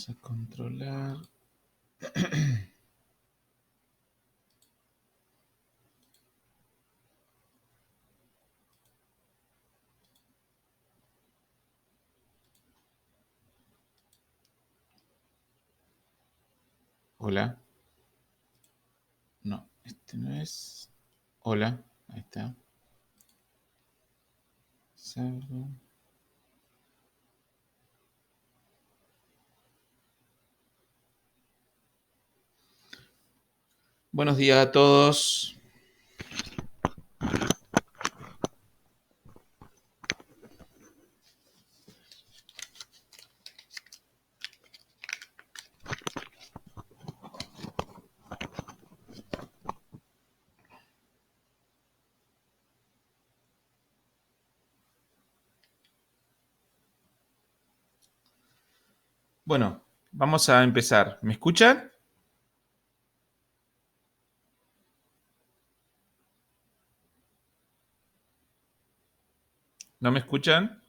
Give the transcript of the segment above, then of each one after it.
Vamos a controlar. Hola. No, este no es. Hola. Ahí está. Salvo. Buenos días a todos. Bueno, vamos a empezar. ¿Me escuchan? ¿No me escuchan?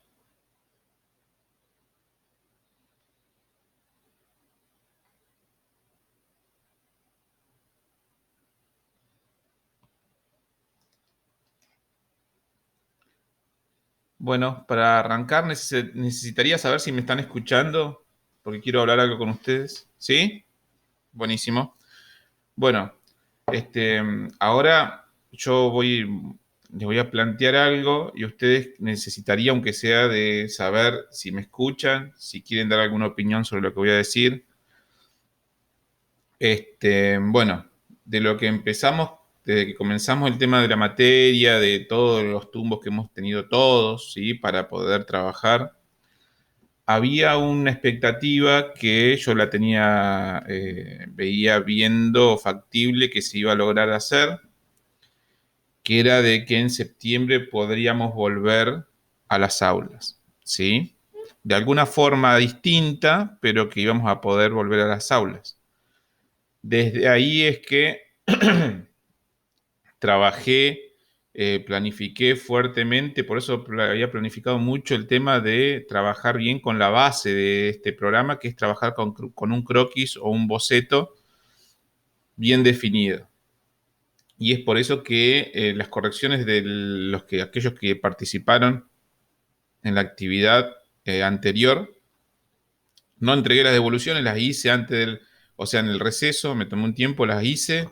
Bueno, para arrancar necesitaría saber si me están escuchando, porque quiero hablar algo con ustedes. ¿Sí? Buenísimo. Bueno, este, ahora les voy a plantear algo y ustedes necesitarían, aunque sea de saber si me escuchan, si quieren dar alguna opinión sobre lo que voy a decir. Bueno, de lo que empezamos, desde que comenzamos el tema de la materia, de todos los tumbos que hemos tenido todos, ¿sí? Para poder trabajar, había una expectativa que yo la tenía, veía viendo factible que se iba a lograr hacer, que era de que en septiembre podríamos volver a las aulas, ¿sí? De alguna forma distinta, pero que íbamos a poder volver a las aulas. Desde ahí es que trabajé, planifiqué fuertemente, por eso había planificado mucho el tema de trabajar bien con la base de este programa, que es trabajar con un croquis o un boceto bien definido. Y es por eso que las correcciones de aquellos que participaron en la actividad anterior, no entregué las devoluciones, las hice o sea, en el receso, me tomé un tiempo, las hice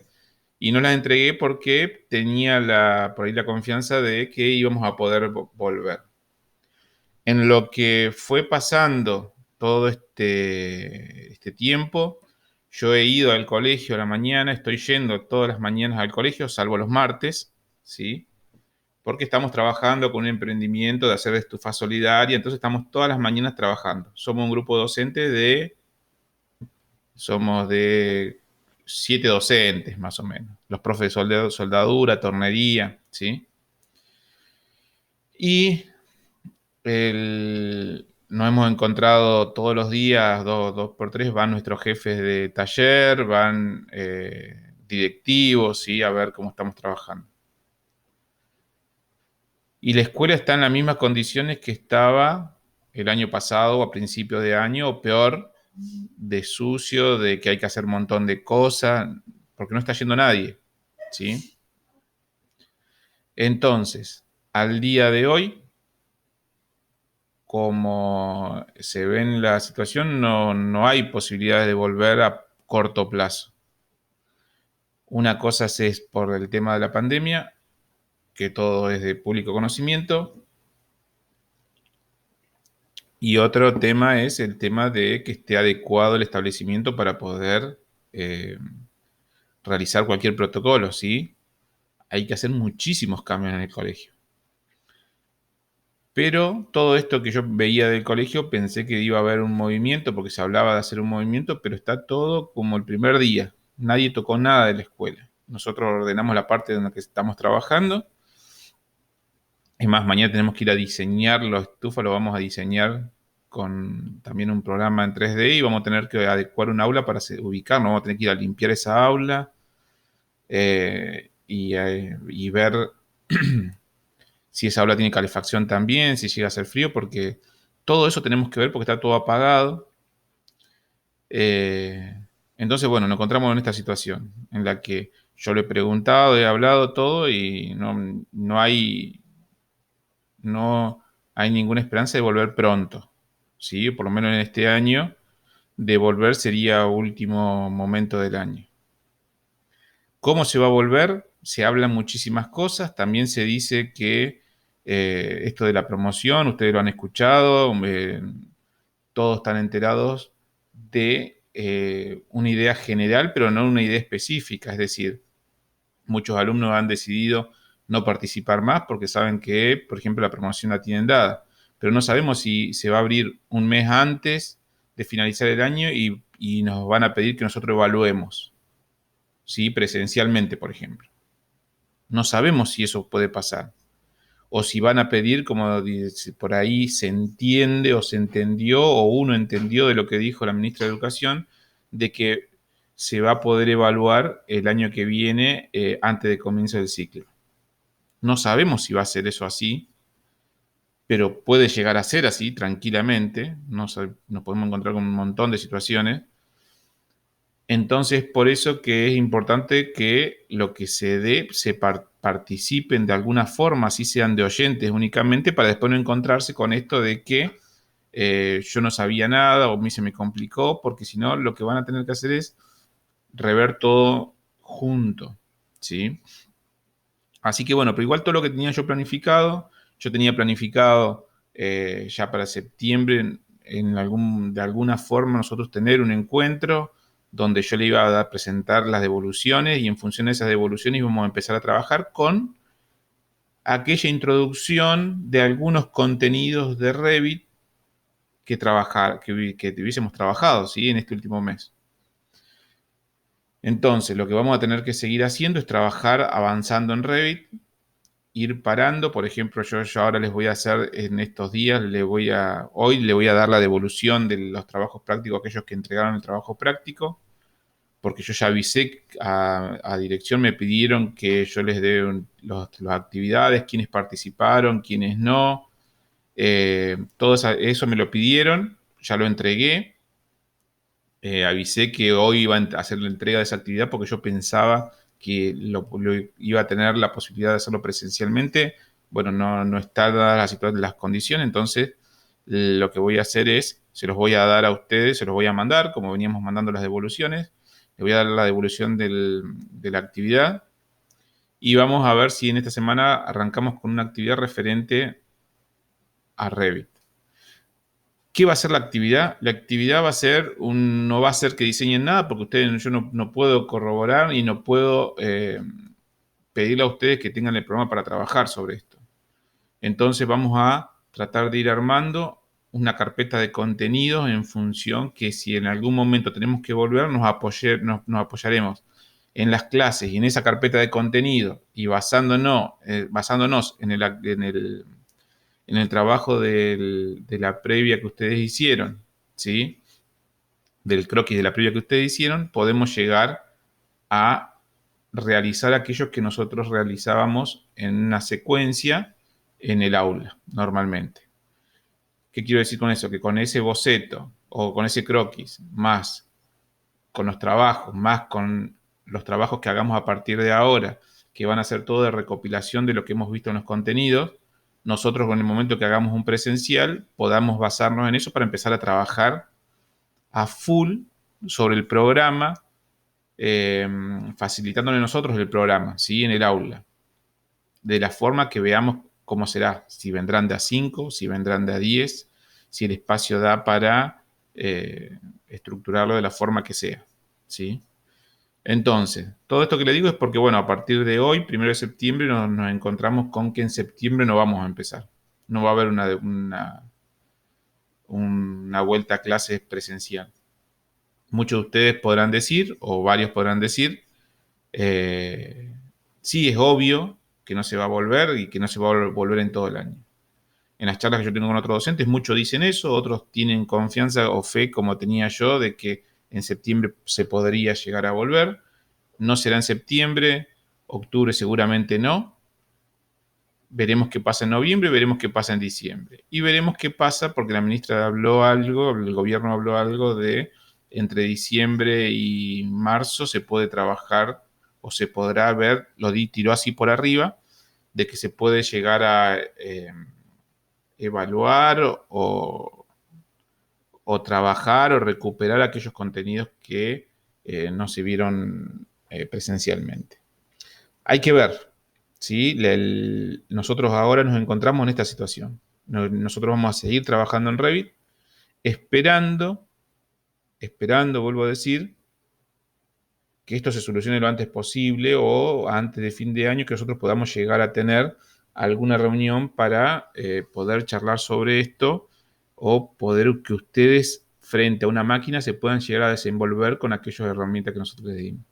y no las entregué porque tenía por ahí la confianza de que íbamos a poder volver. En lo que fue pasando todo este tiempo, yo he ido al colegio a la mañana, estoy yendo todas las mañanas al colegio, salvo los martes, ¿sí? Porque estamos trabajando con un emprendimiento de hacer estufa solidaria, entonces estamos todas las mañanas trabajando. Somos un grupo docente somos de 7 docentes más o menos, los profes de soldadura, tornería, ¿sí? Y nos hemos encontrado todos los días, dos por tres, van nuestros jefes de taller, van directivos, ¿sí? A ver cómo estamos trabajando. Y la escuela está en las mismas condiciones que estaba el año pasado o a principios de año, o peor, de sucio, de que hay que hacer un montón de cosas, porque no está yendo nadie, ¿sí? Entonces, al día de hoy, como se ve en la situación, no hay posibilidades de volver a corto plazo. Una cosa es por el tema de la pandemia, que todo es de público conocimiento, y otro tema es el tema de que esté adecuado el establecimiento para poder eh, realizar cualquier protocolo, ¿sí? Hay que hacer muchísimos cambios en el colegio. Pero todo esto que yo veía del colegio pensé que iba a haber un movimiento, porque se hablaba de hacer un movimiento, pero está todo como el primer día. Nadie tocó nada de la escuela. Nosotros ordenamos la parte en la que estamos trabajando. Es más, mañana tenemos que ir a diseñar los estufas, lo vamos a diseñar con también un programa en 3D y vamos a tener que adecuar un aula para ubicarnos. Vamos a tener que ir a limpiar esa aula y ver si esa aula tiene calefacción también, si llega a hacer frío, porque todo eso tenemos que ver porque está todo apagado. Eh, entonces, bueno, nos encontramos en esta situación en la que yo le he preguntado, he hablado todo y no hay ninguna esperanza de volver pronto, ¿sí? Por lo menos en este año, de volver sería último momento del año. ¿Cómo se va a volver? Se hablan muchísimas cosas. También se dice que esto de la promoción, ustedes lo han escuchado, todos están enterados de una idea general, pero no una idea específica. Es decir, muchos alumnos han decidido no participar más porque saben que, por ejemplo, la promoción la tienen dada, pero no sabemos si se va a abrir un mes antes de finalizar el año y nos van a pedir que nosotros evaluemos, ¿sí? Presencialmente, por ejemplo. No sabemos si eso puede pasar. O si van a pedir, como por ahí se entiende o se entendió o uno entendió de lo que dijo la ministra de Educación, de que se va a poder evaluar el año que viene antes de comienzo del ciclo. No sabemos si va a ser eso así, pero puede llegar a ser así tranquilamente. Nos podemos encontrar con un montón de situaciones. Entonces, por eso que es importante que lo que se dé, participen de alguna forma, así sean de oyentes únicamente, para después no encontrarse con esto de que yo no sabía nada o a mí se me complicó, porque si no, lo que van a tener que hacer es rever todo junto, ¿sí? Así que bueno, pero igual todo lo que tenía yo tenía planificado ya para septiembre, de alguna forma nosotros tener un encuentro donde yo le iba a presentar las devoluciones y en función de esas devoluciones íbamos a empezar a trabajar con aquella introducción de algunos contenidos de Revit que hubiésemos trabajado, ¿sí? En este último mes. Entonces, lo que vamos a tener que seguir haciendo es trabajar avanzando en Revit, ir parando. Por ejemplo, yo ahora les voy a hacer en estos días, hoy le voy a dar la devolución de los trabajos prácticos a aquellos que entregaron el trabajo práctico, porque yo ya avisé a dirección, me pidieron que yo les dé las actividades, quiénes participaron, quiénes no. Todo eso me lo pidieron, ya lo entregué. Avisé que hoy iba a hacer la entrega de esa actividad porque yo pensaba que iba a tener la posibilidad de hacerlo presencialmente. Bueno, no está dada la situación, las condiciones, entonces lo que voy a hacer es, se los voy a dar a ustedes, se los voy a mandar, como veníamos mandando las devoluciones, les voy a dar la devolución de la actividad y vamos a ver si en esta semana arrancamos con una actividad referente a Revit. ¿Qué va a ser la actividad? La actividad va a ser no va a ser que diseñen nada, porque yo no puedo corroborar y no puedo pedirle a ustedes que tengan el programa para trabajar sobre esto. Entonces vamos a tratar de ir armando una carpeta de contenidos en función que si en algún momento tenemos que volver, nos apoyaremos en las clases y en esa carpeta de contenido y basándonos en el trabajo de la previa que ustedes hicieron, ¿sí? Del croquis de la previa que ustedes hicieron, podemos llegar a realizar aquellos que nosotros realizábamos en una secuencia en el aula, normalmente. ¿Qué quiero decir con eso? Que con ese boceto o con ese croquis, más con los trabajos, más con los trabajos que hagamos a partir de ahora, que van a ser todo de recopilación de lo que hemos visto en los contenidos, nosotros en el momento que hagamos un presencial podamos basarnos en eso para empezar a trabajar a full sobre el programa, facilitándole nosotros el programa, ¿sí? En el aula, de la forma que veamos cómo será, si vendrán de a 5, si vendrán de a 10, si el espacio da para estructurarlo de la forma que sea, ¿sí? Entonces, todo esto que le digo es porque, bueno, a partir de hoy, 1 de septiembre, nos encontramos con que en septiembre no vamos a empezar. No va a haber una vuelta a clases presencial. Muchos de ustedes podrán decir, o varios podrán decir, eh, sí, es obvio que no se va a volver y que no se va a volver en todo el año. En las charlas que yo tengo con otros docentes, muchos dicen eso, otros tienen confianza o fe, como tenía yo, de que en septiembre se podría llegar a volver. No será en septiembre, octubre seguramente no. Veremos qué pasa en noviembre, veremos qué pasa en diciembre. Y veremos qué pasa, porque la ministra habló algo, el gobierno habló algo de entre diciembre y marzo se puede trabajar o se podrá ver, tiró así por arriba, de que se puede llegar a evaluar o trabajar o recuperar aquellos contenidos que no se vieron presencialmente. Hay que ver, ¿sí? Nosotros ahora nos encontramos en esta situación. Nosotros vamos a seguir trabajando en Revit, esperando, vuelvo a decir, que esto se solucione lo antes posible o antes de fin de año que nosotros podamos llegar a tener alguna reunión para poder charlar sobre esto o poder que ustedes frente a una máquina se puedan llegar a desenvolver con aquellas herramientas que nosotros les dimos.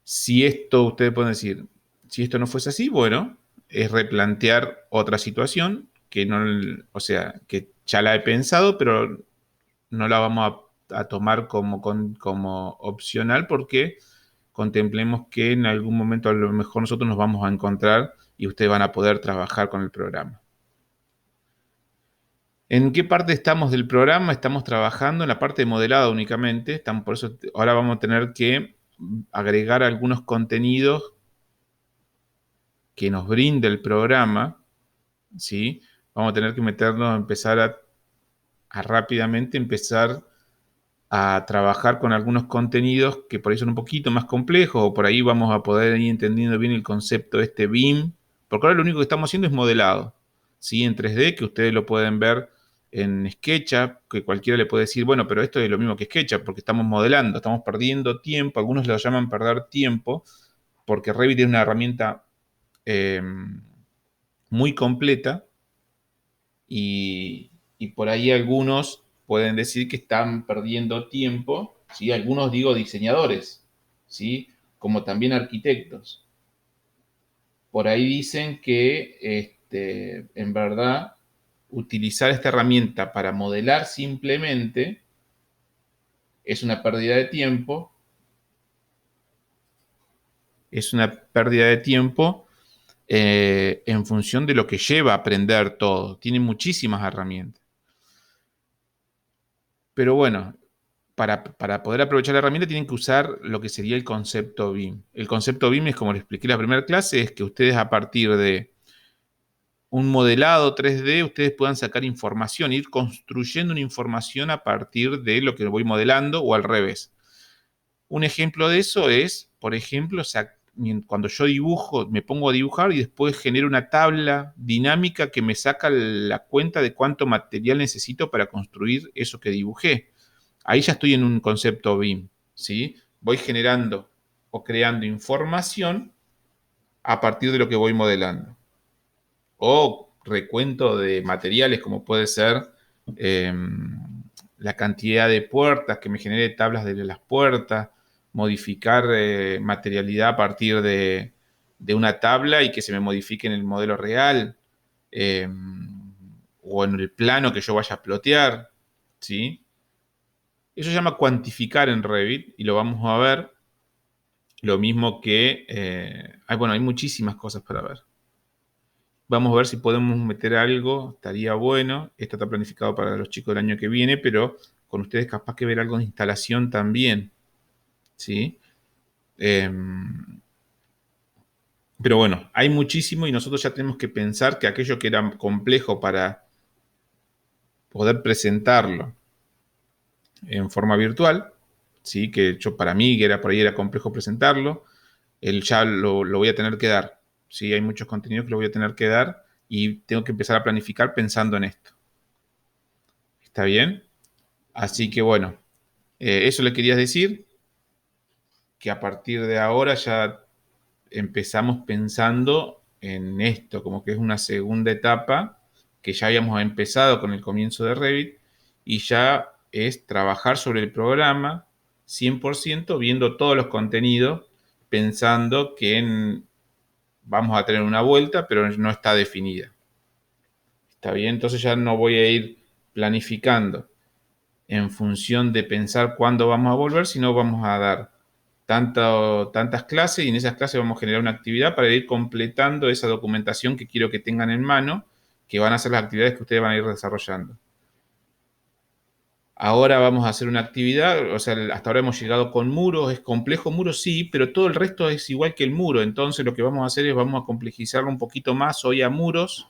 Si esto, ustedes pueden decir, si esto no fuese así, bueno, es replantear otra situación que no, o sea, que ya la he pensado, pero no la vamos a tomar como opcional porque contemplemos que en algún momento a lo mejor nosotros nos vamos a encontrar y ustedes van a poder trabajar con el programa. ¿En qué parte estamos del programa? Estamos trabajando en la parte de modelado únicamente. Por eso ahora vamos a tener que agregar algunos contenidos que nos brinde el programa, ¿sí? Vamos a tener que meternos, empezar a rápidamente empezar a trabajar con algunos contenidos que por ahí son un poquito más complejos o por ahí vamos a poder ir entendiendo bien el concepto de este BIM, porque ahora lo único que estamos haciendo es modelado, ¿sí? En 3D, que ustedes lo pueden ver en SketchUp, que cualquiera le puede decir, bueno, pero esto es lo mismo que SketchUp, porque estamos modelando, estamos perdiendo tiempo, algunos lo llaman perder tiempo, porque Revit es una herramienta eh, muy completa y por ahí algunos pueden decir que están perdiendo tiempo, ¿sí? Algunos digo diseñadores, ¿sí? Como también arquitectos. Por ahí dicen que en verdad utilizar esta herramienta para modelar simplemente es una pérdida de tiempo, en función de lo que lleva a aprender todo. Tiene muchísimas herramientas. Pero bueno, para poder aprovechar la herramienta tienen que usar lo que sería el concepto BIM. El concepto BIM es, como les expliqué en la primera clase, es que ustedes a partir de un modelado 3D, ustedes puedan sacar información, ir construyendo una información a partir de lo que voy modelando o al revés. Un ejemplo de eso es, por ejemplo, cuando yo dibujo, me pongo a dibujar y después genero una tabla dinámica que me saca la cuenta de cuánto material necesito para construir eso que dibujé. Ahí ya estoy en un concepto BIM, ¿sí? Voy generando o creando información a partir de lo que voy modelando. O recuento de materiales como puede ser eh, la cantidad de puertas, que me genere tablas de las puertas, modificar materialidad a partir de una tabla y que se me modifique en el modelo real eh, o en el plano que yo vaya a plotear, ¿sí? Eso se llama cuantificar en Revit y lo vamos a ver. Lo mismo que, bueno, hay muchísimas cosas para ver. Vamos a ver si podemos meter algo, estaría bueno. Esto está planificado para los chicos del año que viene, pero con ustedes capaz que ver algo de instalación también, ¿sí? Pero bueno, hay muchísimo y nosotros ya tenemos que pensar que aquello que era complejo para poder presentarlo en forma virtual, ¿sí? Que yo para mí que era por ahí era complejo presentarlo, ya lo voy a tener que dar, ¿sí? Hay muchos contenidos que lo voy a tener que dar y tengo que empezar a planificar pensando en esto. ¿Está bien? Así que bueno, eso le quería decir, que a partir de ahora ya empezamos pensando en esto, como que es una segunda etapa que ya habíamos empezado con el comienzo de Revit y ya es trabajar sobre el programa 100% viendo todos los contenidos, pensando que vamos a tener una vuelta, pero no está definida. ¿Está bien? Entonces ya no voy a ir planificando en función de pensar cuándo vamos a volver, sino vamos a dar tantas clases y en esas clases vamos a generar una actividad para ir completando esa documentación que quiero que tengan en mano, que van a ser las actividades que ustedes van a ir desarrollando. Ahora vamos a hacer una actividad, o sea, hasta ahora hemos llegado con muros, es complejo muros, sí, pero todo el resto es igual que el muro. Entonces lo que vamos a hacer es vamos a complejizarlo un poquito más hoy a muros,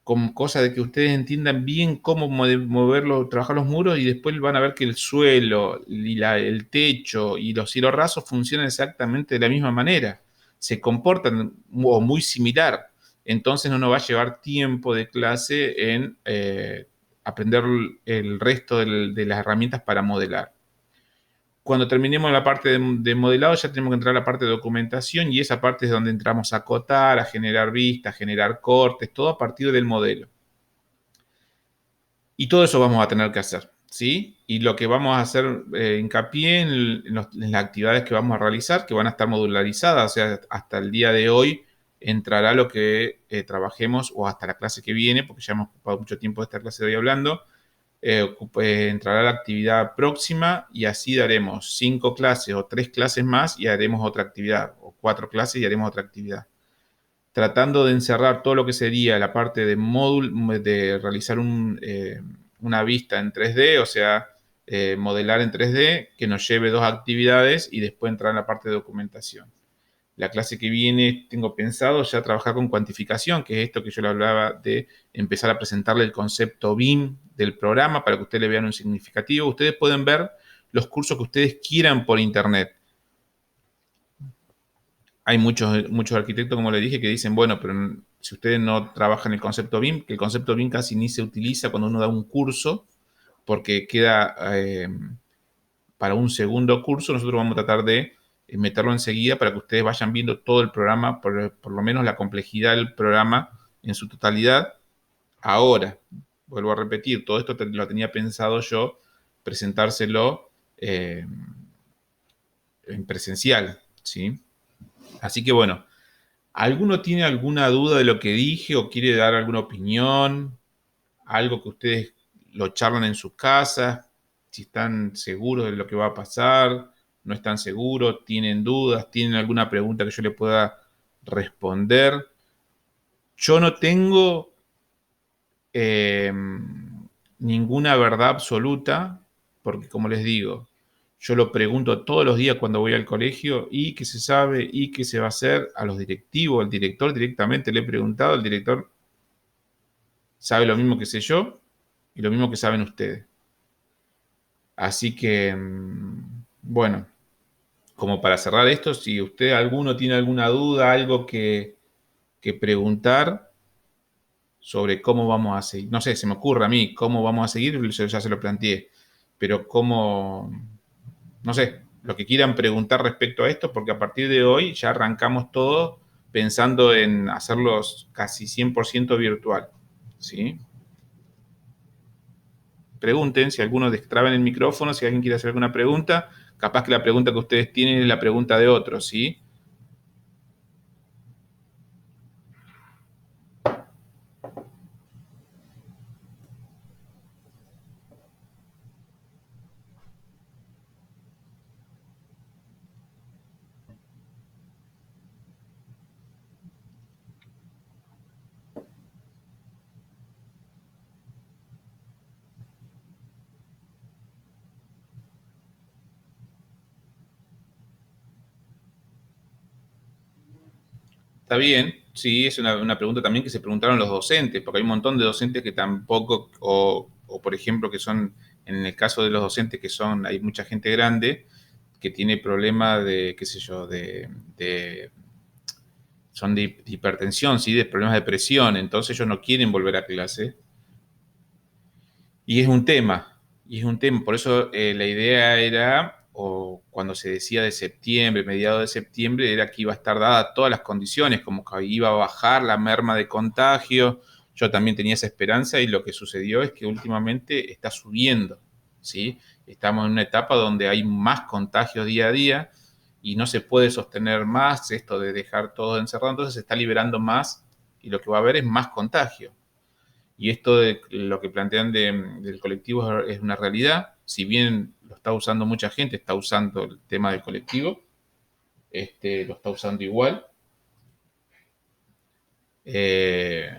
con cosa de que ustedes entiendan bien cómo moverlo, trabajar los muros y después van a ver que el suelo y el techo y los cielos rasos funcionan exactamente de la misma manera, se comportan o muy similar. Entonces no nos va a llevar tiempo de clase en aprender el resto de las herramientas para modelar. Cuando terminemos la parte de modelado, ya tenemos que entrar a la parte de documentación y esa parte es donde entramos a acotar, a generar vistas, a generar cortes, todo a partir del modelo. Y todo eso vamos a tener que hacer, ¿sí? Y lo que vamos a hacer hincapié en las actividades que vamos a realizar, que van a estar modularizadas, o sea, hasta el día de hoy entrará lo que trabajemos o hasta la clase que viene, porque ya hemos ocupado mucho tiempo de esta clase de hoy hablando, entrará la actividad próxima y así daremos 5 clases o 3 clases más y haremos otra actividad, o 4 clases y haremos otra actividad. Tratando de encerrar todo lo que sería la parte de módulo, de realizar una vista en 3D, o sea, modelar en 3D, que nos lleve 2 actividades y después entrar en la parte de documentación. La clase que viene tengo pensado ya trabajar con cuantificación, que es esto que yo le hablaba de empezar a presentarle el concepto BIM del programa para que ustedes le vean un significativo. Ustedes pueden ver los cursos que ustedes quieran por internet. Hay muchos arquitectos, como le dije, que dicen, bueno, pero si ustedes no trabajan el concepto BIM, que el concepto BIM casi ni se utiliza cuando uno da un curso, porque queda para un segundo curso, nosotros vamos a tratar de meterlo enseguida para que ustedes vayan viendo todo el programa, por lo menos la complejidad del programa en su totalidad. Ahora, vuelvo a repetir, todo esto lo tenía pensado yo presentárselo en presencial, ¿sí? Así que bueno, ¿alguno tiene alguna duda de lo que dije o quiere dar alguna opinión? Algo que ustedes lo charlan en sus casas, si están seguros de lo que va a pasar, no están seguros, tienen dudas, tienen alguna pregunta que yo le pueda responder. Yo no tengo eh, ninguna verdad absoluta, porque como les digo, yo lo pregunto todos los días cuando voy al colegio y qué se sabe y qué se va a hacer a los directivos, al director directamente le he preguntado, el director sabe lo mismo que sé yo y lo mismo que saben ustedes. Así que, bueno, como para cerrar esto, si usted alguno tiene alguna duda, algo que preguntar sobre cómo vamos a seguir, no sé, se me ocurre a mí cómo vamos a seguir, yo ya se lo planteé, pero cómo, no sé, lo que quieran preguntar respecto a esto, porque a partir de hoy ya arrancamos todo pensando en hacerlos casi 100% virtual, ¿sí? Pregunten si alguno destraben el micrófono, si alguien quiere hacer alguna pregunta, capaz que la pregunta que ustedes tienen es la pregunta de otros, ¿sí? Está bien, sí, es una pregunta también que se preguntaron los docentes, porque hay un montón de docentes que tampoco, o por ejemplo, que son, en el caso de los docentes que son, hay mucha gente grande que tiene problemas de, qué sé yo, son de hipertensión, ¿sí? De problemas de presión, entonces ellos no quieren volver a clase. Y es un tema, por eso la idea era, o cuando se decía de septiembre, mediados de septiembre, era que iba a estar dadas todas las condiciones, como que iba a bajar la merma de contagio. Yo también tenía esa esperanza y lo que sucedió es que últimamente está subiendo, ¿sí? Estamos en una etapa donde hay más contagios día a día y no se puede sostener más esto de dejar todo encerrado, entonces se está liberando más y lo que va a haber es más contagio. Y esto de lo que plantean del colectivo es una realidad. Si bien lo está usando mucha gente, está usando el tema del colectivo, lo está usando igual. Eh,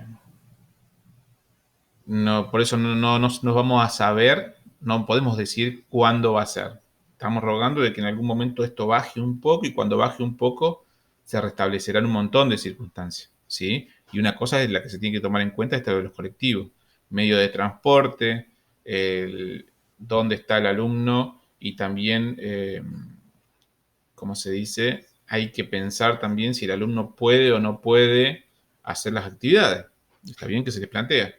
No, por eso no vamos a saber, no podemos decir cuándo va a ser. Estamos rogando de que en algún momento esto baje un poco y cuando baje un poco se restablecerán un montón de circunstancias, ¿sí? Y una cosa es la que se tiene que tomar en cuenta es lo de los colectivos, medio de transporte, dónde está el alumno y también, ¿cómo se dice? Hay que pensar también si el alumno puede o no puede hacer las actividades. Está bien que se les plantea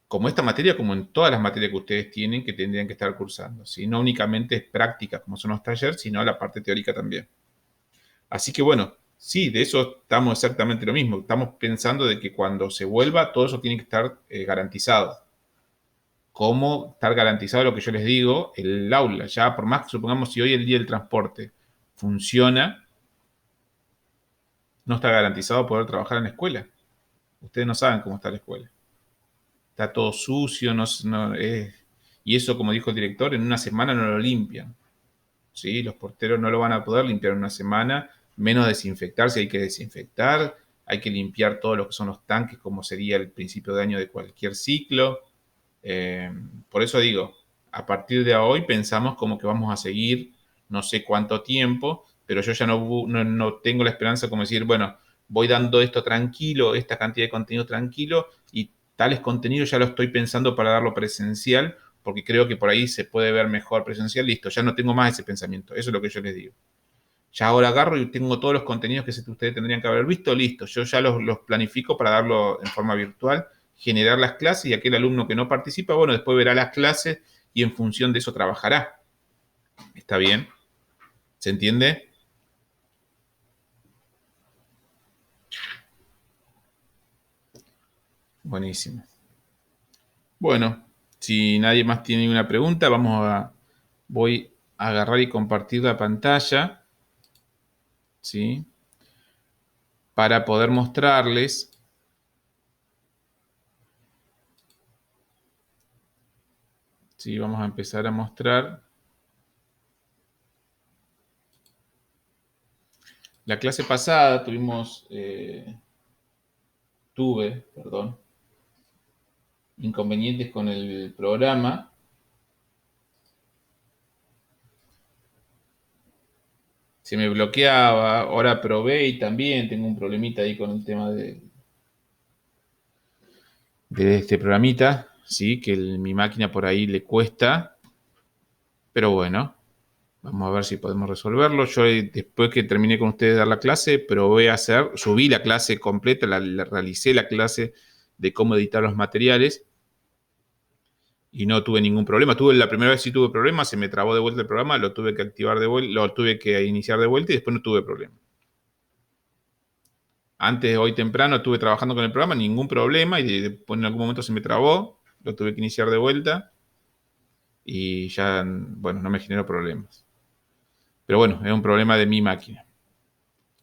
como esta materia, como en todas las materias que ustedes tienen que tendrían que estar cursando, ¿sí? No únicamente es práctica, como son los talleres, sino la parte teórica también. Así que bueno, sí, de eso estamos exactamente lo mismo. Estamos pensando de que cuando se vuelva, todo eso tiene que estar garantizado. ¿Cómo estar garantizado lo que yo les digo? El aula, ya por más que supongamos si hoy el día del transporte funciona, no está garantizado poder trabajar en la escuela. Ustedes no saben cómo está la escuela. Está todo sucio, y eso, como dijo el director, en una semana no lo limpian. ¿Sí? Los porteros no lo van a poder limpiar en una semana, menos desinfectar si hay que desinfectar, hay que limpiar todo lo que son los tanques, como sería el principio de año de cualquier ciclo. Eh, por eso digo, a partir de hoy pensamos como que vamos a seguir no sé cuánto tiempo, pero yo ya no tengo la esperanza como decir, bueno, voy dando esto tranquilo, esta cantidad de contenido tranquilo y tales contenidos ya lo estoy pensando para darlo presencial, porque creo que por ahí se puede ver mejor presencial, listo, ya no tengo más ese pensamiento, eso es lo que yo les digo. Ya ahora agarro y tengo todos los contenidos que ustedes tendrían que haber visto, listo. Yo ya los planifico para darlo en forma virtual, generar las clases y aquel alumno que no participa, bueno, después verá las clases y en función de eso trabajará. ¿Está bien? ¿Se entiende? Buenísimo. Bueno, si nadie más tiene ninguna pregunta, voy a agarrar y compartir la pantalla, ¿sí? Para poder mostrarles, ¿sí? Vamos a empezar a mostrar. La clase pasada perdón, inconvenientes con el programa. Se me bloqueaba, ahora probé y también tengo un problemita ahí con el tema de este programita, sí, que mi máquina por ahí le cuesta, pero bueno, vamos a ver si podemos resolverlo. Yo después que terminé con ustedes de dar la clase, probé a subí la clase completa, realicé la clase de cómo editar los materiales y no tuve ningún problema. La primera vez sí tuve problemas, se me trabó de vuelta el programa, lo tuve que activar de vuelta, lo tuve que iniciar de vuelta y después no tuve problema. Antes, hoy temprano, estuve trabajando con el programa, ningún problema, y después en algún momento se me trabó, lo tuve que iniciar de vuelta y ya, bueno, no me generó problemas. Pero bueno, es un problema de mi máquina.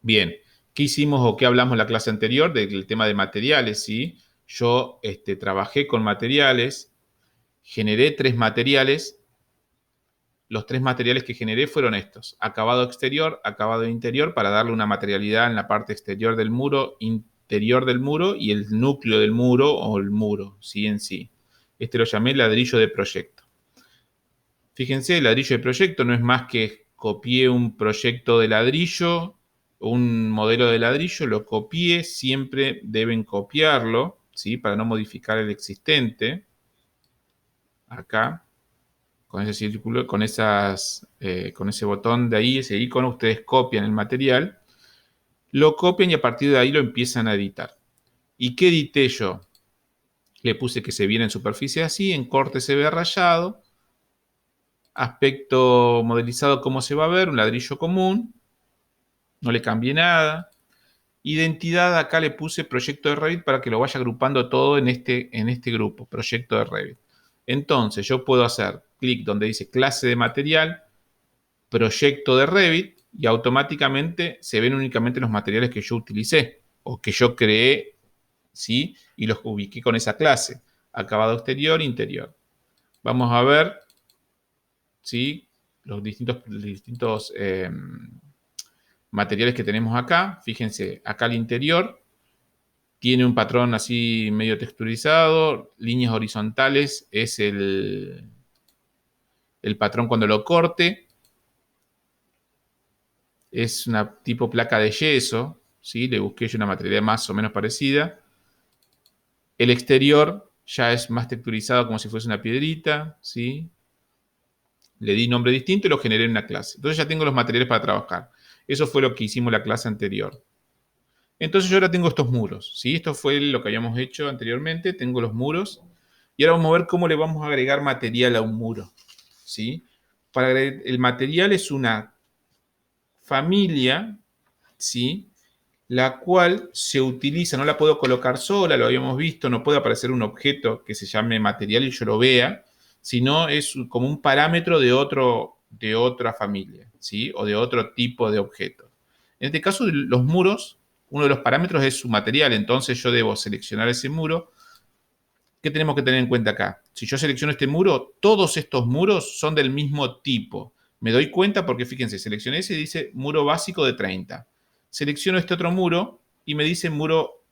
Bien, ¿qué hicimos o qué hablamos en la clase anterior? Del tema de materiales, ¿sí? Yo trabajé con materiales, generé 3 materiales. Los 3 materiales que generé fueron estos: acabado exterior, acabado interior, para darle una materialidad en la parte exterior del muro, interior del muro y el núcleo del muro o el muro, sí en sí. Lo llamé ladrillo de proyecto. Fíjense, el ladrillo de proyecto no es más que copié un proyecto de ladrillo, un modelo de ladrillo, lo copié, siempre deben copiarlo, ¿sí? Para no modificar el existente. Acá, con ese círculo, con ese botón de ahí, ese icono, ustedes copian el material, lo copian y a partir de ahí lo empiezan a editar. ¿Y qué edité yo? Le puse que se viera en superficie así, en corte se ve rayado, aspecto modelizado cómo se va a ver, un ladrillo común, no le cambié nada. Identidad, acá le puse proyecto de Revit para que lo vaya agrupando todo en este grupo, proyecto de Revit. Entonces yo puedo hacer clic donde dice clase de material, proyecto de Revit y automáticamente se ven únicamente los materiales que yo utilicé o que yo creé, ¿sí? Y los ubiqué con esa clase. Acabado exterior, interior. Vamos a ver, ¿sí? Los distintos materiales que tenemos acá. Fíjense, acá al interior Tiene un patrón así medio texturizado. Líneas horizontales es el patrón cuando lo corte. Es una tipo placa de yeso, ¿sí? Le busqué yo una materialidad más o menos parecida. El exterior ya es más texturizado como si fuese una piedrita, ¿sí? Le di nombre distinto y lo generé en una clase. Entonces ya tengo los materiales para trabajar. Eso fue lo que hicimos la clase anterior. Entonces yo ahora tengo estos muros, ¿sí? Esto fue lo que habíamos hecho anteriormente. Tengo los muros. Y ahora vamos a ver cómo le vamos a agregar material a un muro, ¿sí? El material es una familia, ¿sí? La cual se utiliza, no la puedo colocar sola, lo habíamos visto, no puede aparecer un objeto que se llame material y yo lo vea, sino es como un parámetro de otra familia, ¿sí? O de otro tipo de objeto. En este caso, los muros, uno de los parámetros es su material, entonces yo debo seleccionar ese muro. ¿Qué tenemos que tener en cuenta acá? Si yo selecciono este muro, todos estos muros son del mismo tipo. Me doy cuenta porque fíjense, seleccioné ese y dice muro básico de 30. Selecciono este otro muro y me dice muro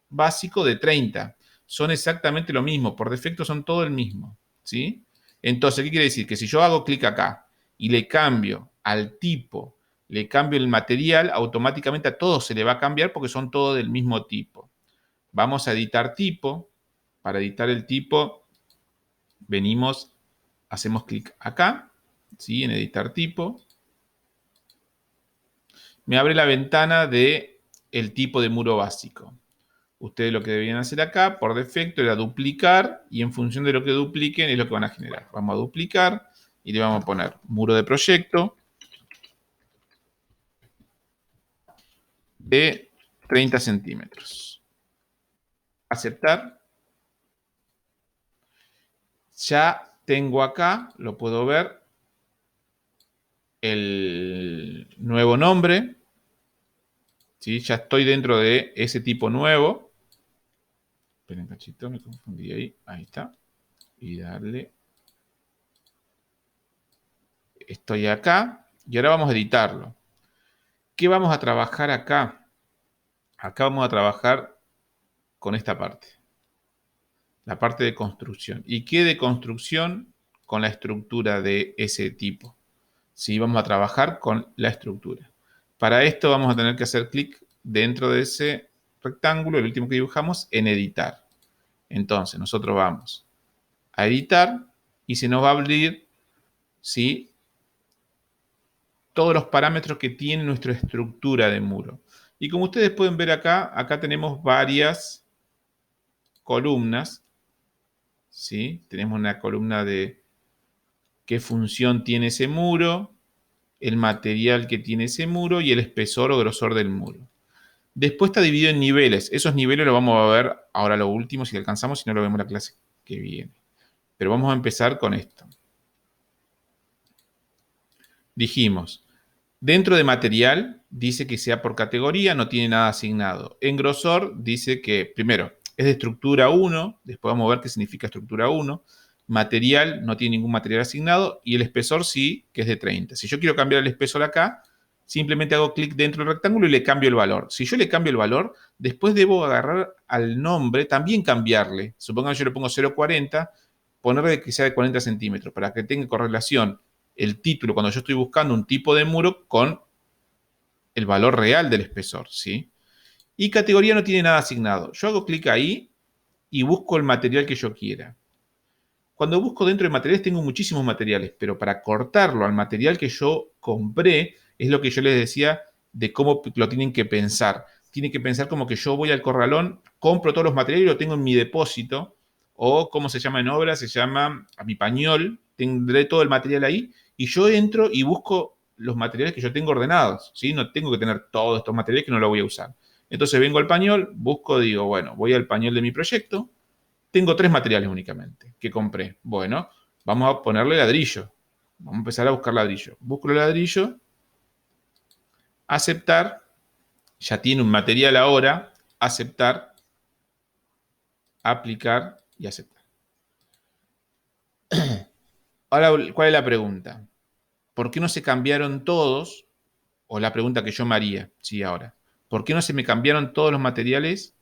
básico de 30. Son exactamente lo mismo, por defecto son todo el mismo, ¿sí? Entonces, ¿qué quiere decir? Que si yo hago clic acá y le cambio al tipo, le cambio el material, automáticamente a todos se le va a cambiar porque son todos del mismo tipo. Vamos a editar tipo. Para editar el tipo, venimos, hacemos clic acá, ¿sí? En editar tipo. Me abre la ventana de el tipo de muro básico. Ustedes lo que debían hacer acá, por defecto, era duplicar y en función de lo que dupliquen es lo que van a generar. Vamos a duplicar y le vamos a poner muro de proyecto de 30 centímetros. Aceptar. Ya tengo acá, lo puedo ver, el nuevo nombre. ¿Sí? Ya estoy dentro de ese tipo nuevo. Esperen un cachito, me confundí ahí. Ahí está. Y darle. Estoy acá. Y ahora vamos a editarlo. ¿Qué vamos a trabajar acá? Acá vamos a trabajar con esta parte. La parte de construcción. ¿Y qué de construcción? Con la estructura de ese tipo. ¿Sí? Vamos a trabajar con la estructura. Para esto vamos a tener que hacer clic dentro de ese rectángulo, el último que dibujamos, en editar. Entonces, nosotros vamos a editar y se nos va a abrir, ¿sí? Todos los parámetros que tiene nuestra estructura de muro. Y como ustedes pueden ver acá, acá tenemos varias columnas, ¿sí? Tenemos una columna de qué función tiene ese muro, el material que tiene ese muro y el espesor o grosor del muro. Después está dividido en niveles. Esos niveles los vamos a ver ahora lo último, si alcanzamos, si no lo vemos en la clase que viene. Pero vamos a empezar con esto. Dijimos, dentro de material dice que sea por categoría, no tiene nada asignado. En grosor dice que, primero, es de estructura 1, después vamos a ver qué significa estructura 1. Material no tiene ningún material asignado y el espesor sí, que es de 30. Si yo quiero cambiar el espesor acá, simplemente hago clic dentro del rectángulo y le cambio el valor. Si yo le cambio el valor, después debo agarrar al nombre, también cambiarle. Supongan que yo le pongo 0,40, ponerle que sea de 40 centímetros para que tenga correlación el título cuando yo estoy buscando un tipo de muro con el valor real del espesor, ¿sí? Y categoría no tiene nada asignado. Yo hago clic ahí y busco el material que yo quiera. Cuando busco dentro de materiales tengo muchísimos materiales, pero para cortarlo al material que yo compré es lo que yo les decía de cómo lo tienen que pensar. Tienen que pensar como que yo voy al corralón, compro todos los materiales y lo tengo en mi depósito, o como se llama en obra, se llama a mi pañol, tendré todo el material ahí y yo entro y busco los materiales que yo tengo ordenados, ¿sí? No tengo que tener todos estos materiales que no los voy a usar. Entonces vengo al pañol, busco, digo, bueno, voy al pañol de mi proyecto, tengo 3 materiales únicamente que compré. Bueno, vamos a ponerle ladrillo. Vamos a empezar a buscar ladrillo. Busco el ladrillo, aceptar, ya tiene un material ahora, aceptar, aplicar y aceptar. Ahora, ¿cuál es la pregunta? ¿Por qué no se cambiaron todos? O la pregunta que yo me haría, sí, ahora. ¿Por qué no se me cambiaron todos los materiales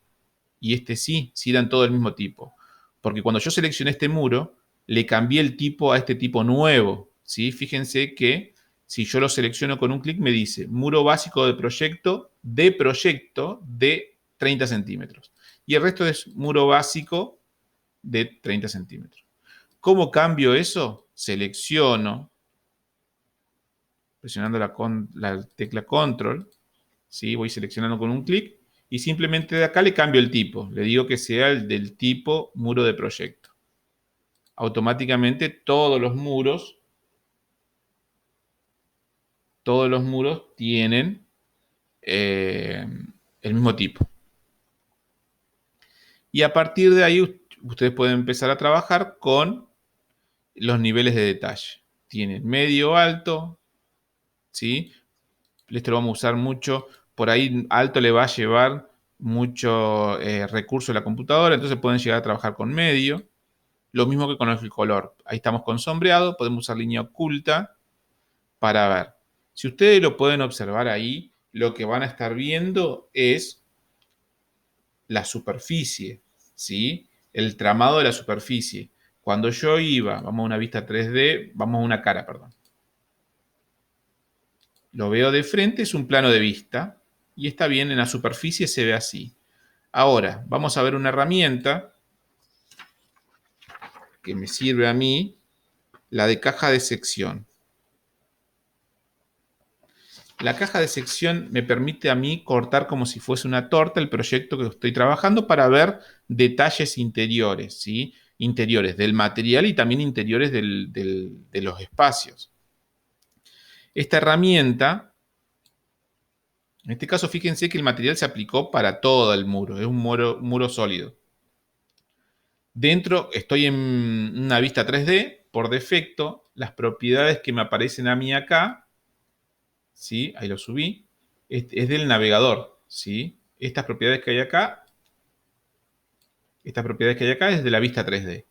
y este sí, sí eran todo del mismo tipo. Porque cuando yo seleccioné este muro, le cambié el tipo a este tipo nuevo, ¿sí? Fíjense que si yo lo selecciono con un clic me dice muro básico de 30 centímetros. Y el resto es muro básico de 30 centímetros. ¿Cómo cambio eso? Selecciono, presionando la tecla control, ¿sí? Voy seleccionando con un clic y simplemente de acá le cambio el tipo. Le digo que sea el del tipo muro de proyecto. Automáticamente todos los muros tienen eh, el mismo tipo. Y a partir de ahí ustedes pueden empezar a trabajar con los niveles de detalle. Tienen medio, alto, ¿sí? Esto lo vamos a usar mucho. Por ahí alto le va a llevar mucho recurso de la computadora, entonces pueden llegar a trabajar con medio. Lo mismo que con el color. Ahí estamos con sombreado, podemos usar línea oculta para ver. Si ustedes lo pueden observar ahí, lo que van a estar viendo es la superficie, ¿sí? El tramado de la superficie. Cuando yo iba, vamos a una vista 3D, vamos a una cara, perdón. Lo veo de frente, es un plano de vista y está bien, en la superficie se ve así. Ahora, vamos a ver una herramienta que me sirve a mí, la de caja de sección. La caja de sección me permite a mí cortar como si fuese una torta el proyecto que estoy trabajando para ver detalles interiores, ¿sí? Interiores del material y también interiores de los espacios. Esta herramienta, en este caso fíjense que el material se aplicó para todo el muro, es un muro sólido. Dentro estoy en una vista 3D, por defecto, las propiedades que me aparecen a mí acá, ¿sí? Ahí lo subí, es del navegador, ¿sí? Estas propiedades que hay acá es de la vista 3D.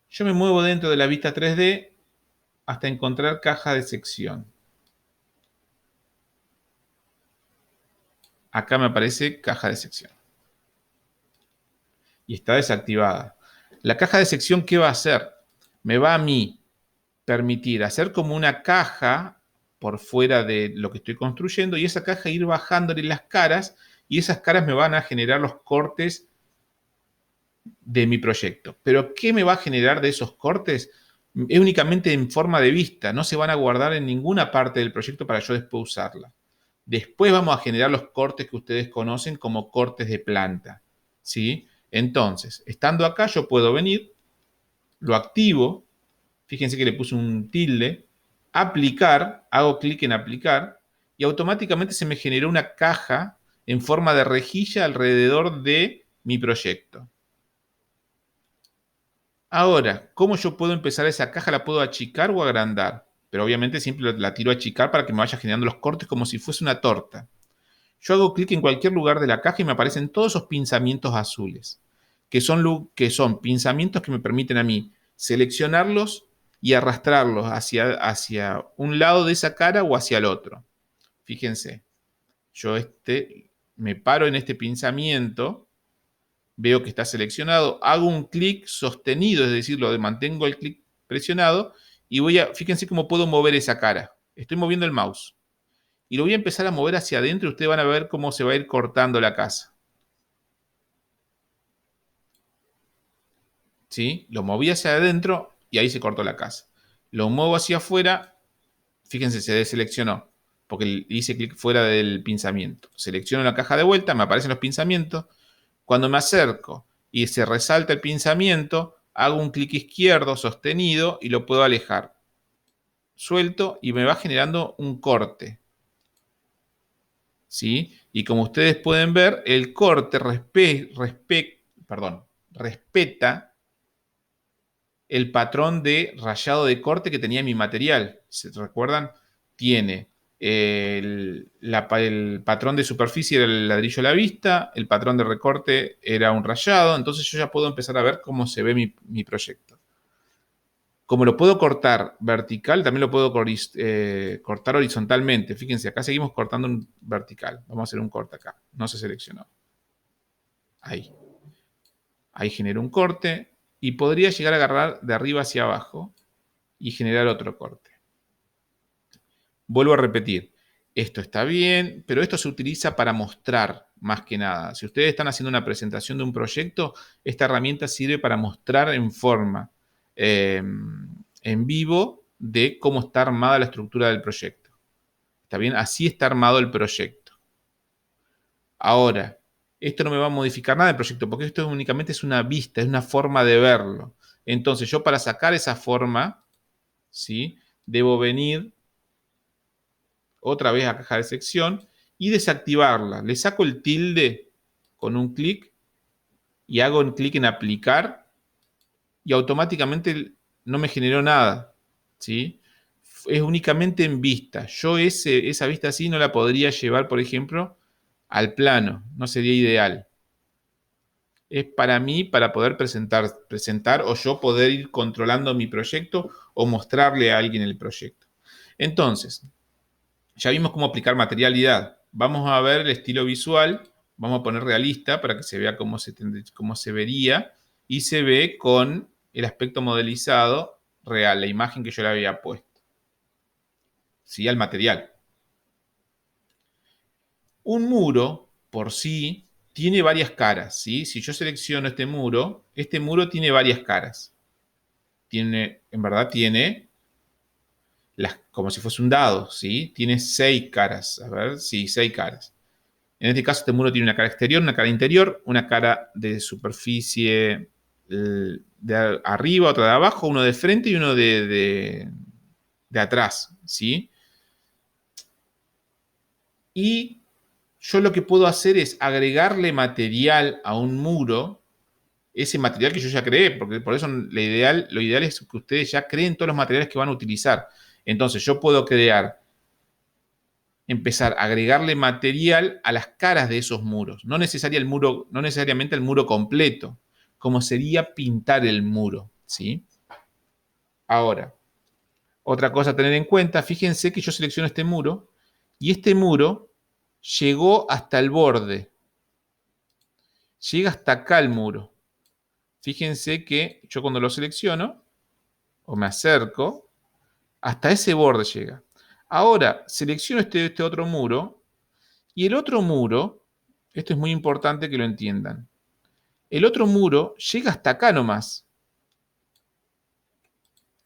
Yo me muevo dentro de la vista 3D hasta encontrar caja de sección. Acá me aparece caja de sección. Y está desactivada. La caja de sección, ¿qué va a hacer? Me va a mí permitir hacer como una caja por fuera de lo que estoy construyendo y esa caja ir bajándole las caras y esas caras me van a generar los cortes de mi proyecto. Pero ¿qué me va a generar de esos cortes? Es únicamente en forma de vista, no se van a guardar en ninguna parte del proyecto para yo después usarla. Después vamos a generar los cortes que ustedes conocen como cortes de planta, ¿sí? Entonces, estando acá yo puedo venir, lo activo, fíjense que le puse un tilde, aplicar, hago clic en aplicar y automáticamente se me generó una caja en forma de rejilla alrededor de mi proyecto. Ahora, ¿cómo yo puedo empezar esa caja? ¿La puedo achicar o agrandar? Pero obviamente siempre la tiro a achicar para que me vaya generando los cortes como si fuese una torta. Yo hago clic en cualquier lugar de la caja y me aparecen todos esos pinzamientos azules, que son pinzamientos que me permiten a mí seleccionarlos y arrastrarlos hacia un lado de esa cara o hacia el otro. Fíjense, yo me paro en este pinzamiento, veo que está seleccionado, hago un clic sostenido, es decir, mantengo el clic presionado y fíjense cómo puedo mover esa cara. Estoy moviendo el mouse y lo voy a empezar a mover hacia adentro y ustedes van a ver cómo se va a ir cortando la casa. ¿Sí? Lo moví hacia adentro y ahí se cortó la casa. Lo muevo hacia afuera, fíjense, se deseleccionó porque hice clic fuera del pinzamiento. Selecciono la caja de vuelta, me aparecen los pinzamientos. Cuando me acerco y se resalta el pinzamiento, hago un clic izquierdo sostenido y lo puedo alejar. Suelto y me va generando un corte. ¿Sí? Y como ustedes pueden ver, el corte respeta el patrón de rayado de corte que tenía mi material. ¿Se recuerdan? Tiene el patrón de superficie era el ladrillo a la vista, el patrón de recorte era un rayado, entonces yo ya puedo empezar a ver cómo se ve mi proyecto. Como lo puedo cortar vertical, también lo puedo cortar horizontalmente. Fíjense, acá seguimos cortando un vertical. Vamos a hacer un corte acá. No se seleccionó. Ahí. Ahí genero un corte y podría llegar a agarrar de arriba hacia abajo y generar otro corte. Vuelvo a repetir, esto está bien, pero esto se utiliza para mostrar más que nada. Si ustedes están haciendo una presentación de un proyecto, esta herramienta sirve para mostrar en forma, en vivo, de cómo está armada la estructura del proyecto. ¿Está bien? Así está armado el proyecto. Ahora, esto no me va a modificar nada del proyecto, porque esto únicamente es una vista, es una forma de verlo. Entonces, yo para sacar esa forma, ¿sí? Debo venir otra vez a caja de sección y desactivarla. Le saco el tilde con un clic y hago un clic en aplicar y automáticamente no me generó nada, ¿sí? Es únicamente en vista. Yo esa vista así no la podría llevar, por ejemplo, al plano. No sería ideal. Es para mí, para poder presentar o yo poder ir controlando mi proyecto o mostrarle a alguien el proyecto. Entonces, ya vimos cómo aplicar materialidad. Vamos a ver el estilo visual. Vamos a poner realista para que se vea cómo se vería. Y se ve con el aspecto modelizado real, la imagen que yo le había puesto. ¿Sí? Al material. Un muro, por sí, tiene varias caras. ¿Sí? Si yo selecciono este muro tiene varias caras. En verdad tiene como si fuese un dado, ¿sí? Tiene 6 caras. A ver, sí, 6 caras. En este caso, este muro tiene una cara exterior, una cara interior, una cara de superficie de arriba, otra de abajo, uno de frente y uno de atrás, ¿sí? Y yo lo que puedo hacer es agregarle material a un muro, ese material que yo ya creé, porque por eso lo ideal es que ustedes ya creen todos los materiales que van a utilizar. Entonces, yo puedo empezar a agregarle material a las caras de esos muros. No necesariamente el muro completo, como sería pintar el muro, ¿sí? Ahora, otra cosa a tener en cuenta, fíjense que yo selecciono este muro y este muro llegó hasta el borde. Llega hasta acá el muro. Fíjense que yo cuando lo selecciono o me acerco, hasta ese borde llega. Ahora, selecciono este otro muro y el otro muro, esto es muy importante que lo entiendan, el otro muro llega hasta acá nomás.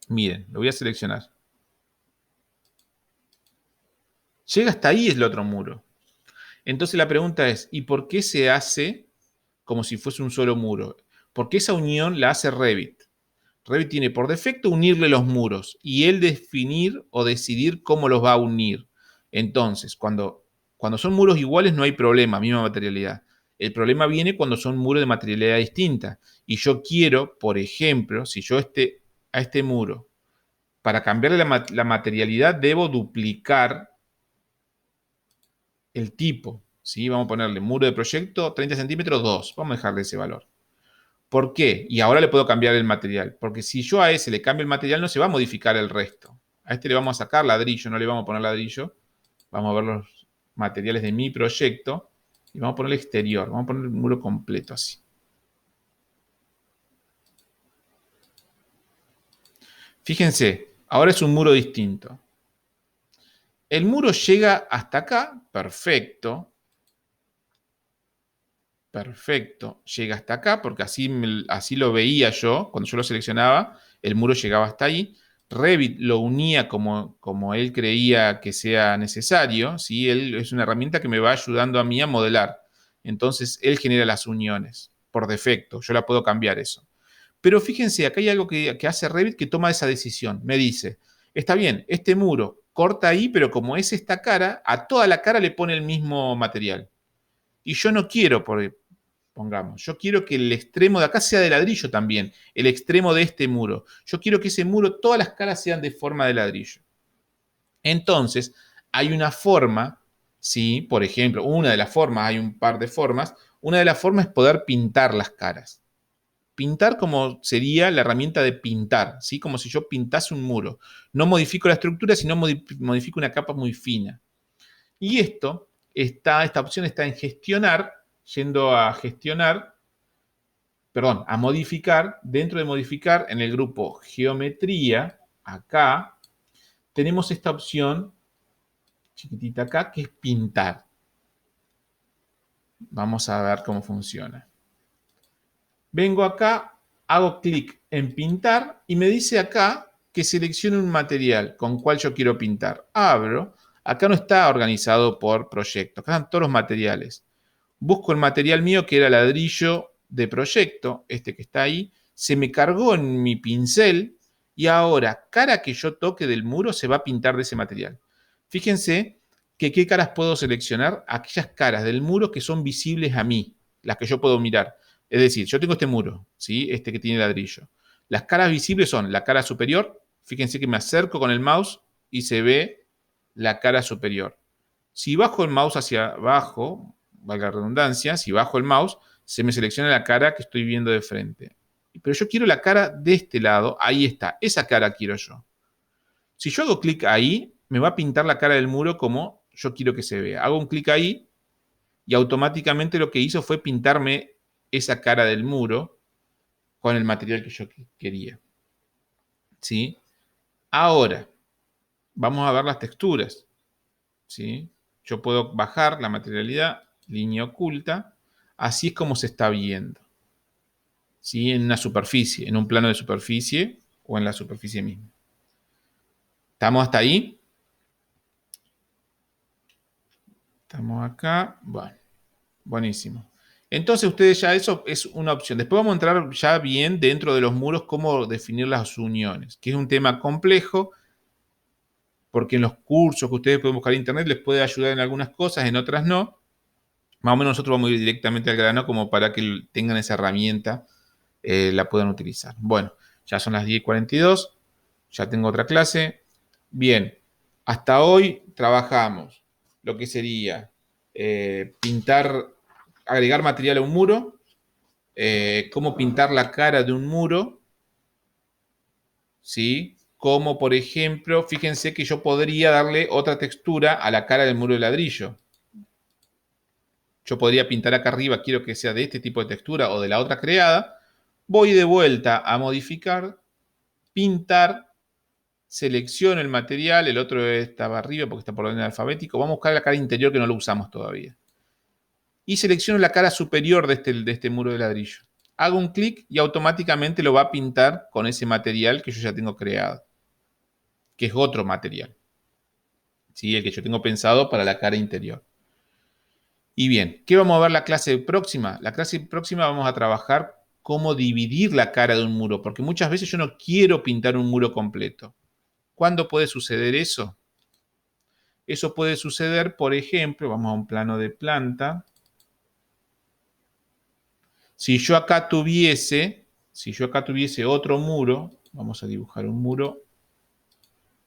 Miren, lo voy a seleccionar. Llega hasta ahí es el otro muro. Entonces la pregunta es, ¿y por qué se hace como si fuese un solo muro? Porque esa unión la hace Revit. Revit tiene por defecto unirle los muros y él definir o decidir cómo los va a unir. Entonces, cuando son muros iguales no hay problema, misma materialidad. El problema viene cuando son muros de materialidad distinta. Y yo quiero, por ejemplo, si yo a este muro, para cambiarle la materialidad, debo duplicar el tipo. ¿Sí? Vamos a ponerle muro de proyecto 30 centímetros 2. Vamos a dejarle ese valor. ¿Por qué? Y ahora le puedo cambiar el material. Porque si yo a ese le cambio el material, no se va a modificar el resto. A este le vamos a sacar ladrillo, no le vamos a poner ladrillo. Vamos a ver los materiales de mi proyecto. Y vamos a poner el exterior. Vamos a poner el muro completo así. Fíjense, ahora es un muro distinto. El muro llega hasta acá, perfecto. Perfecto, llega hasta acá, porque así lo veía yo, cuando yo lo seleccionaba, el muro llegaba hasta ahí. Revit lo unía como él creía que sea necesario, ¿sí? Él es una herramienta que me va ayudando a mí a modelar. Entonces, él genera las uniones por defecto, yo la puedo cambiar eso. Pero fíjense, acá hay algo que hace Revit que toma esa decisión. Me dice, está bien, este muro corta ahí, pero como es esta cara, a toda la cara le pone el mismo material. Y yo no quiero, pongamos, yo quiero que el extremo de acá sea de ladrillo también, el extremo de este muro. Yo quiero que ese muro, todas las caras sean de forma de ladrillo. Entonces, hay una forma, ¿sí? Por ejemplo, una de las formas, hay un par de formas, una de las formas es poder pintar las caras. Pintar como sería la herramienta de pintar, ¿sí? Como si yo pintase un muro. No modifico la estructura, sino modifico una capa muy fina. Y esta opción está en gestionar, yendo a gestionar, perdón, a modificar, dentro de modificar, en el grupo geometría, acá, tenemos esta opción chiquitita acá, que es pintar. Vamos a ver cómo funciona. Vengo acá, hago clic en pintar y me dice acá que seleccione un material con cual yo quiero pintar. Abro, acá no está organizado por proyecto, acá están todos los materiales. Busco el material mío que era ladrillo de proyecto, este que está ahí, se me cargó en mi pincel y ahora cada que yo toque del muro se va a pintar de ese material. Fíjense que qué caras puedo seleccionar, aquellas caras del muro que son visibles a mí, las que yo puedo mirar. Es decir, yo tengo este muro, ¿sí? Este que tiene ladrillo. Las caras visibles son la cara superior, fíjense que me acerco con el mouse y se ve la cara superior. Si bajo el mouse hacia abajo, valga la redundancia, si bajo el mouse, se me selecciona la cara que estoy viendo de frente. Pero yo quiero la cara de este lado, ahí está, esa cara quiero yo. Si yo hago clic ahí, me va a pintar la cara del muro como yo quiero que se vea. Hago un clic ahí y automáticamente lo que hizo fue pintarme esa cara del muro con el material que yo quería. ¿Sí? Ahora, vamos a ver las texturas. ¿Sí? Yo puedo bajar la materialidad, línea oculta, así es como se está viendo. ¿Sí? En una superficie, en un plano de superficie o en la superficie misma. ¿Estamos hasta ahí? Estamos acá. Bueno, buenísimo. Entonces ustedes ya eso es una opción. Después vamos a entrar ya bien dentro de los muros cómo definir las uniones, que es un tema complejo porque en los cursos que ustedes pueden buscar en internet les puede ayudar en algunas cosas, en otras no. Más o menos nosotros vamos a ir directamente al grano como para que tengan esa herramienta, la puedan utilizar. Bueno, ya son las 10:42, ya tengo otra clase. Bien, hasta hoy trabajamos lo que sería pintar, agregar material a un muro, cómo pintar la cara de un muro, ¿sí? Como por ejemplo, fíjense que yo podría darle otra textura a la cara del muro de ladrillo. Yo podría pintar acá arriba, quiero que sea de este tipo de textura o de la otra creada. Voy de vuelta a modificar, pintar, selecciono el material, el otro estaba arriba porque está por orden alfabético. Vamos a buscar la cara interior que no lo usamos todavía. Y selecciono la cara superior de este muro de ladrillo. Hago un clic y automáticamente lo va a pintar con ese material que yo ya tengo creado, que es otro material, ¿sí? El que yo tengo pensado para la cara interior. Y bien, ¿qué vamos a ver la clase próxima? La clase próxima vamos a trabajar cómo dividir la cara de un muro, porque muchas veces yo no quiero pintar un muro completo. ¿Cuándo puede suceder eso? Eso puede suceder, por ejemplo, vamos a un plano de planta. Si yo acá tuviese otro muro, vamos a dibujar un muro.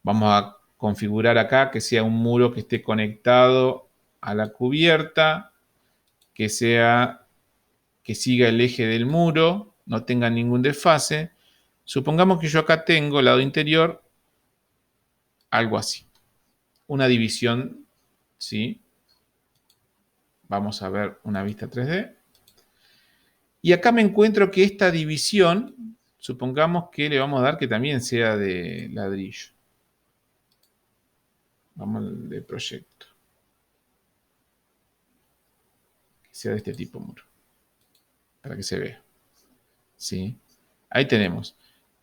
Vamos a configurar acá que sea un muro que esté conectado a la cubierta, que siga el eje del muro, no tenga ningún desfase. Supongamos que yo acá tengo, lado interior, algo así. Una división, ¿sí? Vamos a ver una vista 3D. Y acá me encuentro que esta división, supongamos que le vamos a dar que también sea de ladrillo. Vamos al de proyecto. Que sea de este tipo muro. Para que se vea. ¿Sí? Ahí tenemos.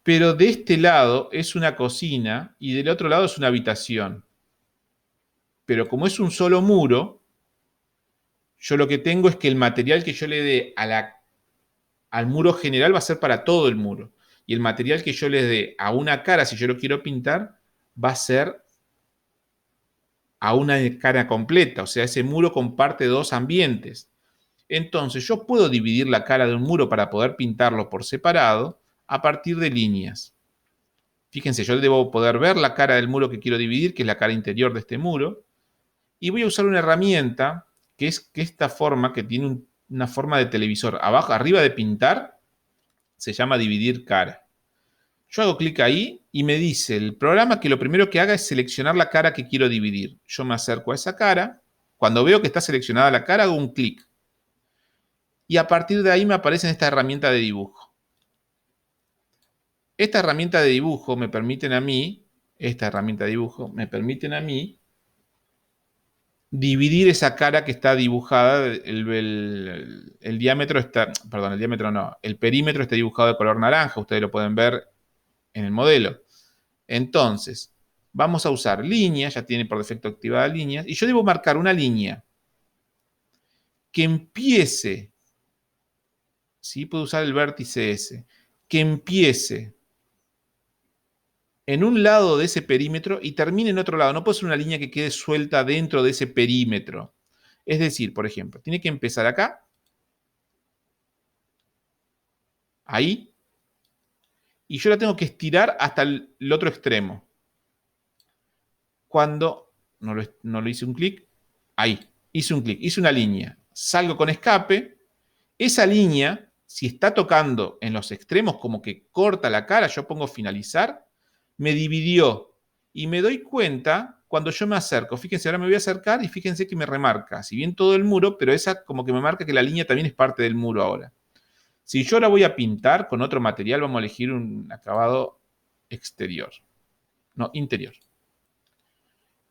Pero de este lado es una cocina y del otro lado es una habitación. Pero como es un solo muro, yo lo que tengo es que el material que yo le dé al muro general va a ser para todo el muro. Y el material que yo le dé a una cara, si yo lo quiero pintar, va a ser a una cara completa. O sea, ese muro comparte dos ambientes. Entonces, yo puedo dividir la cara de un muro para poder pintarlo por separado a partir de líneas. Fíjense, yo debo poder ver la cara del muro que quiero dividir, que es la cara interior de este muro. Y voy a usar una herramienta que es que esta forma, que tiene una forma de televisor. Abajo, arriba de pintar, se llama dividir cara. Yo hago clic ahí y me dice el programa que lo primero que haga es seleccionar la cara que quiero dividir. Yo me acerco a esa cara. Cuando veo que está seleccionada la cara, hago un clic. y a partir de ahí me aparece esta herramienta de dibujo. Esta herramienta de dibujo me permiten a mí, dividir esa cara que está dibujada, el diámetro está, perdón, el diámetro no, el perímetro está dibujado de color naranja, ustedes lo pueden ver en el modelo. Entonces, vamos a usar líneas, ya tiene por defecto activadas líneas, y yo debo marcar una línea que empiece, ¿sí? Puedo usar el vértice S, que empiece en un lado de ese perímetro y termine en otro lado. No puede ser una línea que quede suelta dentro de ese perímetro. Es decir, por ejemplo, tiene que empezar acá, ahí, y yo la tengo que estirar hasta el otro extremo. Cuando no lo hice un clic, ahí, hice un clic, hice una línea, salgo con escape, esa línea, si está tocando en los extremos como que corta la cara, yo pongo finalizar, me dividió y me doy cuenta cuando yo me acerco. Fíjense, ahora me voy a acercar y fíjense que me remarca, si bien todo el muro, pero esa como que me marca que la línea también es parte del muro ahora. Si yo la voy a pintar con otro material, vamos a elegir un acabado exterior, no, interior.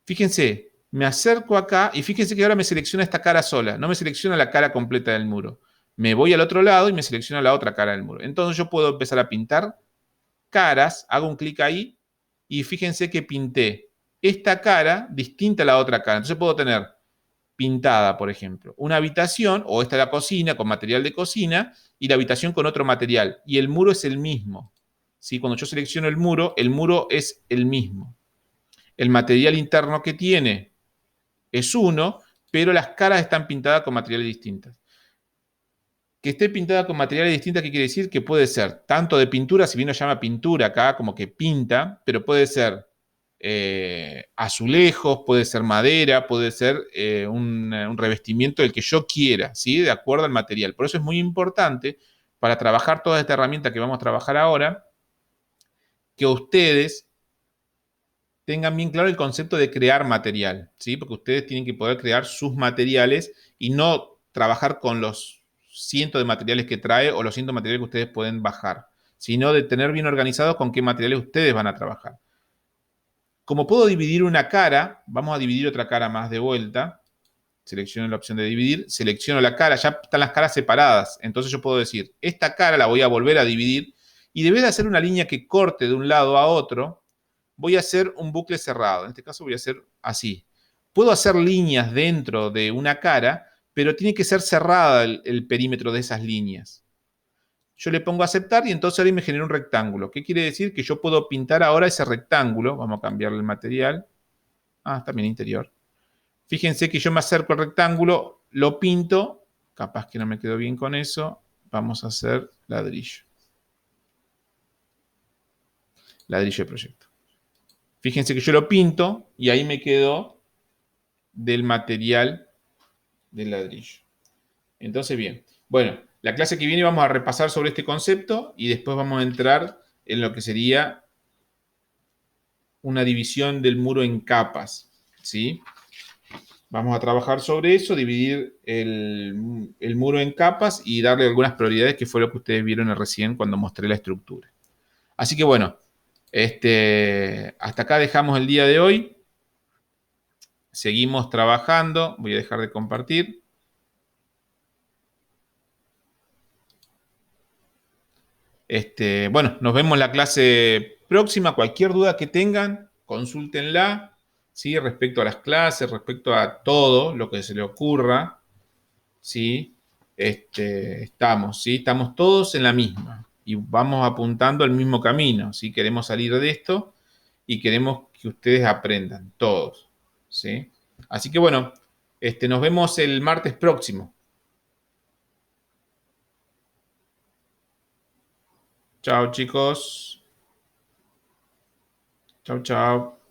Fíjense, me acerco acá y fíjense que ahora me selecciona esta cara sola, no me selecciona la cara completa del muro. Me voy al otro lado y me selecciona la otra cara del muro. Entonces yo puedo empezar a pintar caras, hago un clic ahí y fíjense que pinté esta cara distinta a la otra cara. Entonces puedo tener pintada, por ejemplo, una habitación, o esta es la cocina con material de cocina, y la habitación con otro material. Y el muro es el mismo. ¿Sí? Cuando yo selecciono el muro es el mismo. El material interno que tiene es uno, pero las caras están pintadas con materiales distintos. Que esté pintada con materiales distintos, ¿qué quiere decir? Que puede ser tanto de pintura, si bien lo llama pintura acá, como que pinta, pero puede ser azulejos, puede ser madera, puede ser un revestimiento del que yo quiera, ¿sí? De acuerdo al material. Por eso es muy importante para trabajar toda esta herramienta que vamos a trabajar ahora, que ustedes tengan bien claro el concepto de crear material, ¿sí? Porque ustedes tienen que poder crear sus materiales y no trabajar con los cientos de materiales que trae o los cientos de materiales que ustedes pueden bajar, sino de tener bien organizados con qué materiales ustedes van a trabajar. Como puedo dividir una cara, vamos a dividir otra cara más de vuelta. Selecciono la opción de dividir, selecciono la cara, ya están las caras separadas. Entonces yo puedo decir, esta cara la voy a volver a dividir y debe de hacer una línea que corte de un lado a otro, voy a hacer un bucle cerrado. En este caso voy a hacer así. Puedo hacer líneas dentro de una cara, pero tiene que ser cerrada el perímetro de esas líneas. Yo le pongo a aceptar y entonces ahora me genera un rectángulo. ¿Qué quiere decir? Que yo puedo pintar ahora ese rectángulo. Vamos a cambiarle el material. Ah, también interior. Fíjense que yo me acerco al rectángulo, lo pinto. Capaz que no me quedo bien con eso. Vamos a hacer ladrillo. Ladrillo de proyecto. Fíjense que yo lo pinto y ahí me quedo del material del ladrillo. Entonces, bien. Bueno, la clase que viene vamos a repasar sobre este concepto y después vamos a entrar en lo que sería una división del muro en capas, ¿sí? Vamos a trabajar sobre eso, dividir el muro en capas y darle algunas prioridades, que fue lo que ustedes vieron recién cuando mostré la estructura. Así que bueno, hasta acá dejamos el día de hoy. Seguimos trabajando. Voy a dejar de compartir. Bueno, nos vemos en la clase próxima. Cualquier duda que tengan, consúltenla, ¿sí? Respecto a las clases, respecto a todo lo que se le ocurra, ¿sí? Estamos, ¿sí? Estamos todos en la misma y vamos apuntando al mismo camino, ¿sí? Queremos salir de esto y queremos que ustedes aprendan, todos, ¿sí? Así que bueno, nos vemos el martes próximo. Chao, chicos. Chao, chao.